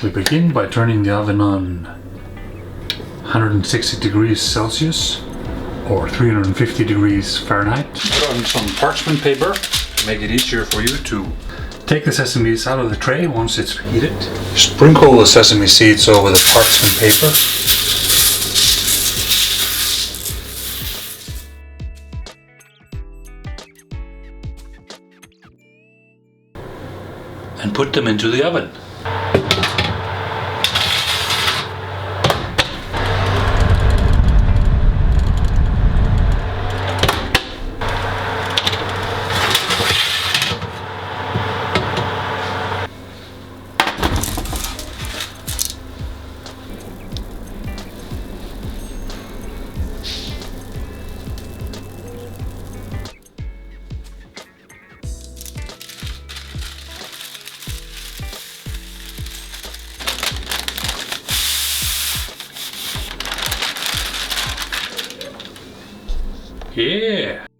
We begin by turning the oven on 160 degrees Celsius or 350 degrees Fahrenheit. Put on some parchment paper to make it easier for you to take the sesames out of the tray once it's heated. Sprinkle the sesame seeds over the parchment paper. And put them into the oven. Yeah!